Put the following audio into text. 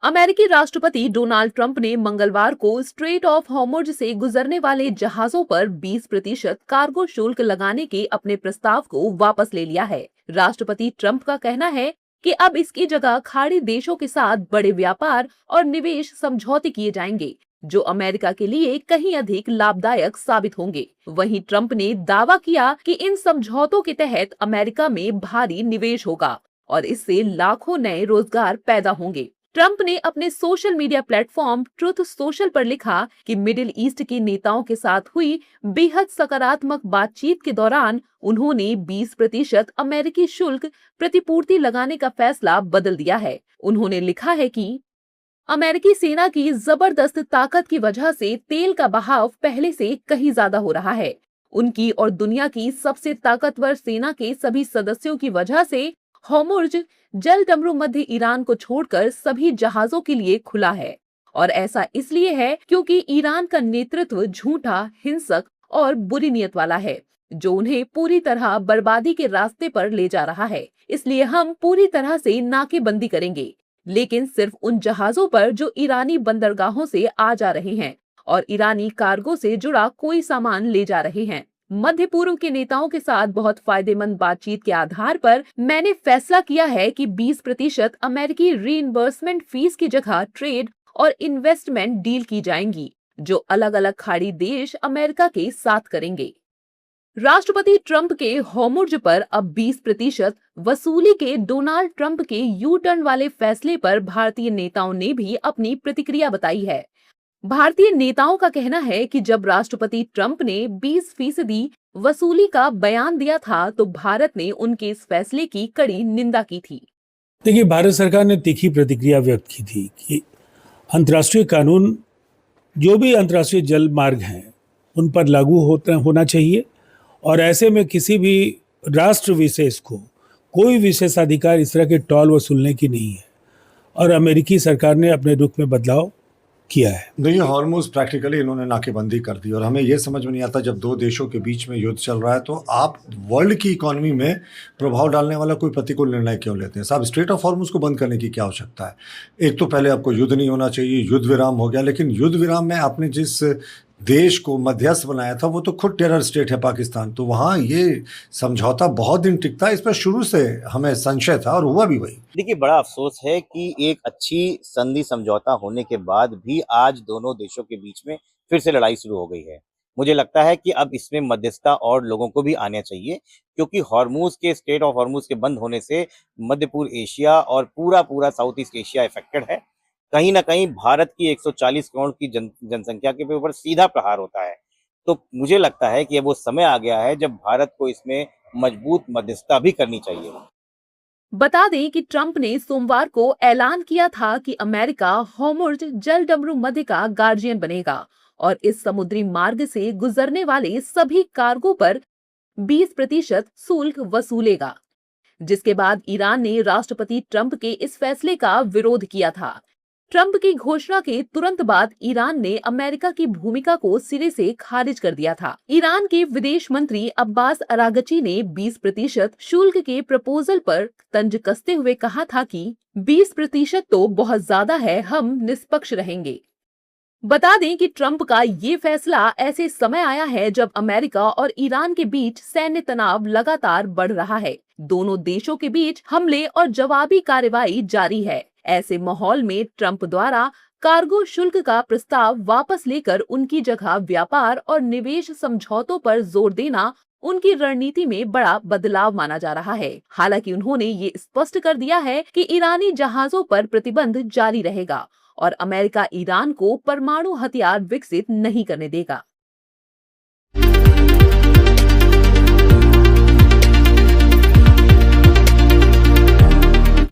अमेरिकी राष्ट्रपति Donald Trump ने मंगलवार को स्ट्रेट ऑफ हॉर्मुज से गुजरने वाले जहाजों पर 20% कार्गो शुल्क लगाने के अपने प्रस्ताव को वापस ले लिया है। राष्ट्रपति ट्रंप का कहना है कि अब इसकी जगह खाड़ी देशों के साथ बड़े व्यापार और निवेश समझौते किए जाएंगे, जो अमेरिका के लिए कहीं अधिक लाभदायक साबित होंगे। वहीं ट्रंप ने दावा किया कि इन समझौतों के तहत अमेरिका में भारी निवेश होगा और इससे लाखों नए रोजगार पैदा होंगे। ट्रंप ने अपने social media platform truth social पर लिखा कि मिडिल ईस्ट के नेताओं के साथ हुई बेहद सकारात्मक बातचीत के दौरान उन्होंने 20% अमेरिकी शुल्क प्रतिपूर्ति लगाने का फैसला बदल दिया है। उन्होंने लिखा है कि अमेरिकी सेना की जबरदस्त ताकत की वजह से तेल का बहाव पहले से कहीं ज्यादा हो रहा है। उनकी और दुनिया की सबसे ताकतवर सेना के सभी सदस्यों की वजह से हॉर्मुज जल डमरू मध्य ईरान को छोड़कर सभी जहाजों के लिए खुला है, और ऐसा इसलिए है क्योंकि ईरान का नेतृत्व झूठा, हिंसक और बुरी नीयत वाला है, जो उन्हें पूरी तरह बर्बादी के रास्ते पर ले जा रहा है। इसलिए हम पूरी तरह से नाकेबंदी करेंगे, लेकिन सिर्फ उन जहाजों पर जो ईरानी बंदरगाहों से आ जा रहे हैं और ईरानी कार्गो से जुड़ा कोई सामान ले जा रहे हैं। मध्य पूर्व के नेताओं के साथ बहुत फायदेमंद बातचीत के आधार पर मैंने फैसला किया है कि 20% अमेरिकी रीइंबर्समेंट फीस की जगह ट्रेड और इन्वेस्टमेंट डील की जाएंगी, जो अलग अलग खाड़ी देश अमेरिका के साथ करेंगे। राष्ट्रपति ट्रंप के हॉर्मुज पर अब 20% वसूली के डोनाल्ड ट्रंप के यू टर्न वाले फैसले पर भारतीय नेताओं ने भी अपनी प्रतिक्रिया बताई है। भारतीय नेताओं का कहना है कि जब राष्ट्रपति ट्रंप ने 20% वसूली का बयान दिया था तो भारत ने उनके इस फैसले की कड़ी निंदा की थी। देखिए, भारत सरकार ने तीखी प्रतिक्रिया व्यक्त की थी कि अंतर्राष्ट्रीय कानून, जो भी अंतर्राष्ट्रीय जल मार्ग हैं, उन पर लागू होना चाहिए और ऐसे में किसी भी राष्ट्र विशेष को कोई विशेषाधिकार इस तरह के टोल वसूलने की नहीं है। और अमेरिकी सरकार ने अपने रुख में बदलाव किया है। देखिए, हॉर्मुज प्रैक्टिकली इन्होंने नाकेबंदी कर दी और हमें यह समझ में नहीं आता, जब दो देशों के बीच में युद्ध चल रहा है तो आप वर्ल्ड की इकोनॉमी में प्रभाव डालने वाला कोई प्रतिकूल निर्णय क्यों लेते हैं। साहब, स्ट्रेट ऑफ हॉर्मुज को बंद करने की क्या आवश्यकता है। एक तो पहले आपको युद्ध नहीं होना चाहिए, युद्ध विराम हो गया, लेकिन युद्ध विराम में आपने जिस देश को मध्यस्थ बनाया था वो तो खुद टेरर स्टेट है पाकिस्तान, तो वहाँ ये समझौता बहुत दिन टिकता है। इस पर शुरू से हमें संशय था और हुआ भी वही। देखिए, बड़ा अफसोस है कि एक अच्छी संधि समझौता होने के बाद भी आज दोनों देशों के बीच में फिर से लड़ाई शुरू हो गई है। मुझे लगता है कि अब इसमें मध्यस्थता और लोगों को भी आना चाहिए, क्योंकि हॉर्मुज के स्ट्रेट ऑफ हॉर्मुज के बंद होने से मध्य पूर्व एशिया और पूरा साउथ ईस्ट एशिया इफेक्टेड है। कहीं ना कहीं भारत की 140 करोड़ की जनसंख्या के ऊपर सीधा प्रहार होता है। तो मुझे लगता है कि अब वो समय आ गया है जब भारत को इसमें मजबूत मध्यस्थता भी करनी चाहिए। बता दें कि ट्रंप ने सोमवार को ऐलान किया था कि अमेरिका हॉर्मुज जल डमरू मध्य का गार्जियन बनेगा और इस समुद्री मार्ग से गुजरने वाले सभी कार्गो पर 20% शुल्क वसूलेगा, जिसके बाद ईरान ने राष्ट्रपति ट्रंप के इस फैसले का विरोध किया था। ट्रंप की घोषणा के तुरंत बाद ईरान ने अमेरिका की भूमिका को सिरे से खारिज कर दिया था। ईरान के विदेश मंत्री अब्बास अरागची ने 20% शुल्क के प्रपोजल पर तंज कसते हुए कहा था कि 20% तो बहुत ज्यादा है, हम निष्पक्ष रहेंगे। बता दें कि ट्रंप का ये फैसला ऐसे समय आया है जब अमेरिका और ईरान के बीच सैन्य तनाव लगातार बढ़ रहा है। दोनों देशों के बीच हमले और जवाबी कार्रवाई जारी है। ऐसे माहौल में ट्रंप द्वारा कार्गो शुल्क का प्रस्ताव वापस लेकर उनकी जगह व्यापार और निवेश समझौतों पर जोर देना उनकी रणनीति में बड़ा बदलाव माना जा रहा है। हालांकि उन्होंने ये स्पष्ट कर दिया है कि ईरानी जहाजों पर प्रतिबंध जारी रहेगा और अमेरिका ईरान को परमाणु हथियार विकसित नहीं करने देगा।